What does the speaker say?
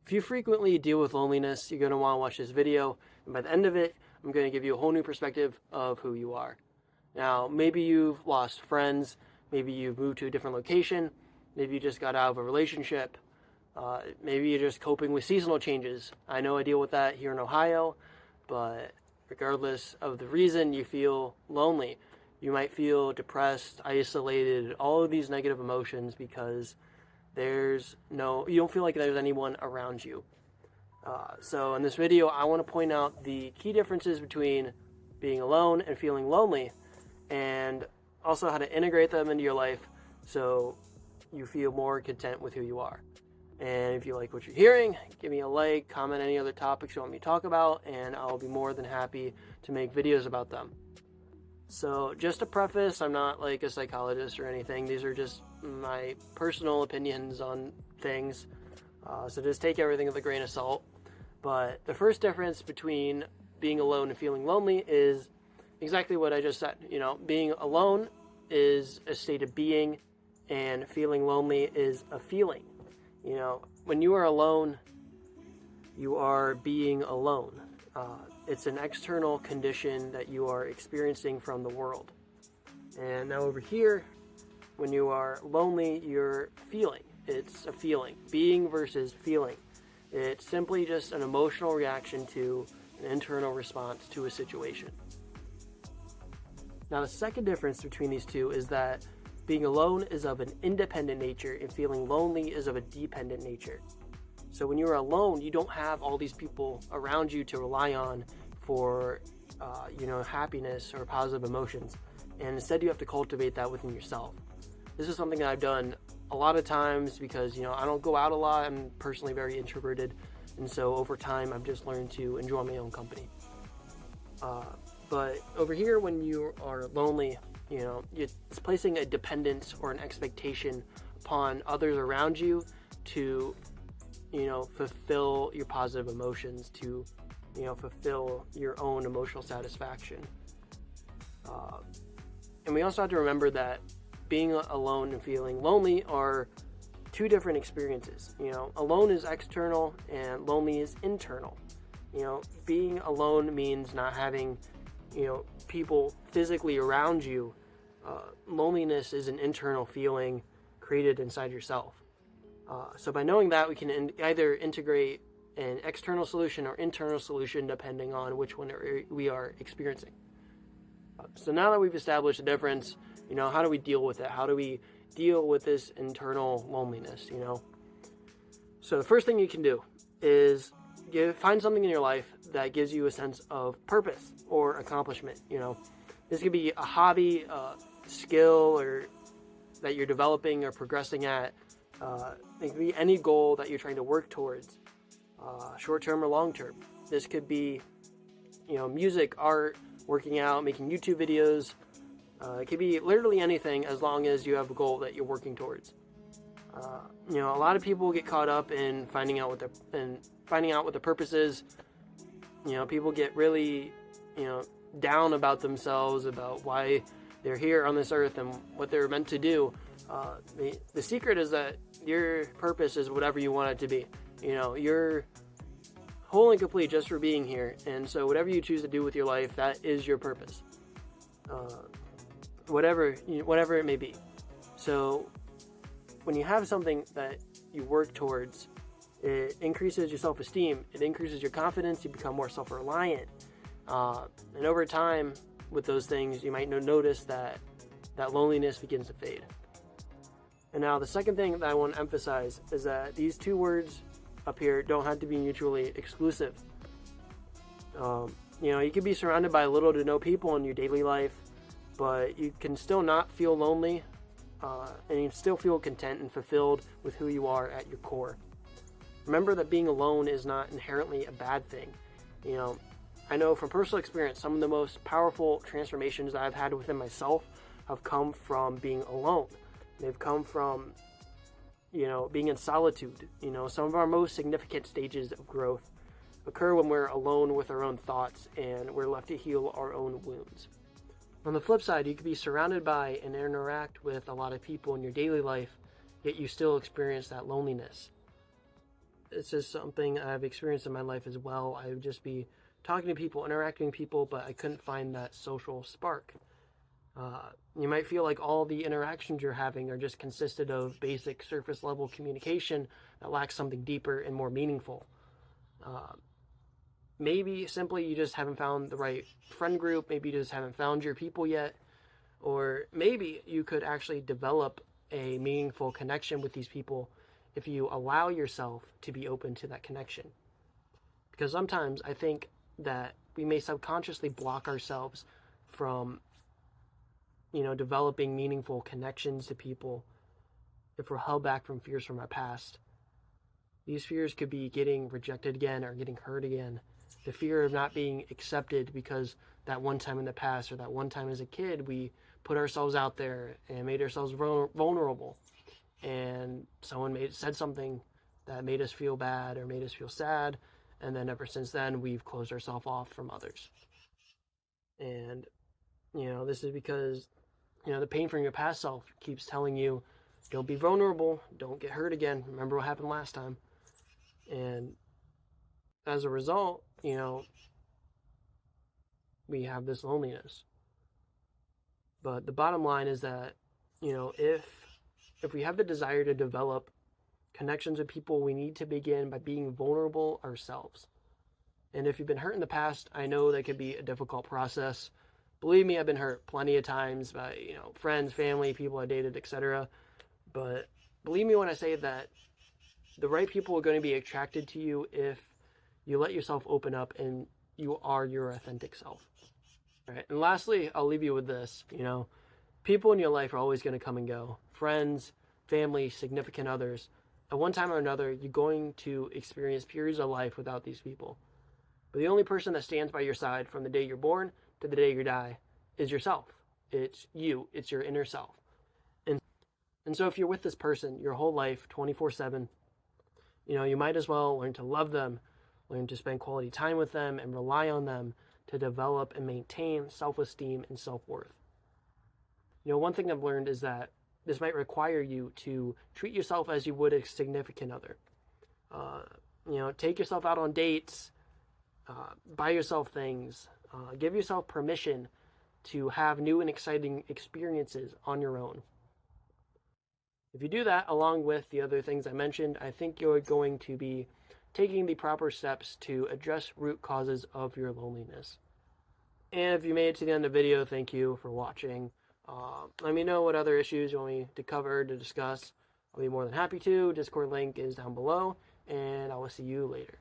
If you frequently deal with loneliness, you're going to want to watch this video, and by the end of it, I'm going to give you a whole new perspective of who you are. Now, maybe you've lost friends, maybe you've moved to a different location, maybe you just got out of a relationship, maybe you're just coping with seasonal changes. I know I deal with that here in Ohio, but regardless of the reason you feel lonely, you might feel depressed, isolated, all of these negative emotions because you don't feel like there's anyone around you. So in this video, I want to point out the key differences between being alone and feeling lonely, and also how to integrate them into your life so you feel more content with who you are. And if you like what you're hearing, give me a like, comment any other topics you want me to talk about, and I'll be more than happy to make videos about them. So just to preface, I'm not like a psychologist or anything. These are just my personal opinions on things. So just take everything with a grain of salt. But the first difference between being alone and feeling lonely is exactly what I just said. Being alone is a state of being, and feeling lonely is a feeling. When you are alone, you are being alone. It's an external condition that you are experiencing from the world. And now over here, when you are lonely, you're feeling. It's a feeling. Being versus feeling. It's simply just an emotional reaction to an internal response to a situation. Now, the second difference between these two is that being alone is of an independent nature and feeling lonely is of a dependent nature. So when you're alone, you don't have all these people around you to rely on for, happiness or positive emotions. And instead, you have to cultivate that within yourself. This is something that I've done a lot of times because, I don't go out a lot. I'm personally very introverted. And so over time, I've just learned to enjoy my own company. But over here, when you are lonely, it's placing a dependence or an expectation upon others around you to fulfill your positive emotions, to fulfill your own emotional satisfaction. And we also have to remember that being alone and feeling lonely are two different experiences. Alone is external and lonely is internal. Being alone means not having people physically around you. Loneliness is an internal feeling created inside yourself. So by knowing that, we can either integrate an external solution or internal solution depending on which one we are experiencing. So now that we've established the difference, how do we deal with it? How do we deal with this internal loneliness, So the first thing you can do is find something in your life that gives you a sense of purpose or accomplishment. This could be a hobby, a skill, or that you're developing or progressing at. It could be any goal that you're trying to work towards, short-term or long-term. This could be, music, art, working out, making YouTube videos. It could be literally anything as long as you have a goal that you're working towards. A lot of people get caught up in finding out what the purpose is. People get really, down about themselves, about why they're here on this earth and what they're meant to do. The secret is that your purpose is whatever you want it to be. You're whole and complete just for being here. And so whatever you choose to do with your life, that is your purpose. Whatever it may be. So when you have something that you work towards, it increases your self-esteem. It increases your confidence. You become more self-reliant. And over time, with those things, you might notice that loneliness begins to fade. And now the second thing that I want to emphasize is that these two words up here don't have to be mutually exclusive. You could be surrounded by little to no people in your daily life, but you can still not feel lonely, and you still feel content and fulfilled with who you are at your core. Remember that being alone is not inherently a bad thing. I know from personal experience, some of the most powerful transformations that I've had within myself have come from being alone. They've come from, being in solitude. Some of our most significant stages of growth occur when we're alone with our own thoughts and we're left to heal our own wounds. On the flip side, you could be surrounded by and interact with a lot of people in your daily life, yet you still experience that loneliness. it's just something I've experienced in my life as well. I would just be talking to people, interacting with people, but I couldn't find that social spark. You might feel like all the interactions you're having are just consisted of basic surface level communication that lacks something deeper and more meaningful. Maybe simply you just haven't found the right friend group, maybe you just haven't found your people yet, or maybe you could actually develop a meaningful connection with these people if you allow yourself to be open to that connection. Because sometimes I think that we may subconsciously block ourselves from, developing meaningful connections to people if we're held back from fears from our past. These fears could be getting rejected again or getting hurt again. The fear of not being accepted because that one time in the past or that one time as a kid we put ourselves out there and made ourselves vulnerable, and someone said something that made us feel bad or made us feel sad, and then ever since then we've closed ourselves off from others. And this is because the pain from your past self keeps telling you, don't be vulnerable, don't get hurt again, remember what happened last time. And as a result, we have this loneliness. But the bottom line is that, if we have the desire to develop connections with people, we need to begin by being vulnerable ourselves. And if you've been hurt in the past, I know that could be a difficult process. Believe me, I've been hurt plenty of times by, friends, family, people I dated, etc. But believe me when I say that the right people are going to be attracted to you if you let yourself open up and you are your authentic self. All right. And lastly, I'll leave you with this. People in your life are always going to come and go. Friends, family, significant others. At one time or another, you're going to experience periods of life without these people. But the only person that stands by your side from the day you're born to the day you die is yourself. It's you. It's your inner self. And so if you're with this person your whole life, 24/7, you might as well learn to love them, learn to spend quality time with them, and rely on them to develop and maintain self-esteem and self-worth. One thing I've learned is that this might require you to treat yourself as you would a significant other. Take yourself out on dates, buy yourself things, give yourself permission to have new and exciting experiences on your own. If you do that, along with the other things I mentioned, I think you're going to be taking the proper steps to address root causes of your loneliness. And if you made it to the end of the video, thank you for watching. Let me know what other issues you want me to cover, to discuss. I'll be more than happy to. Discord link is down below, and I will see you later.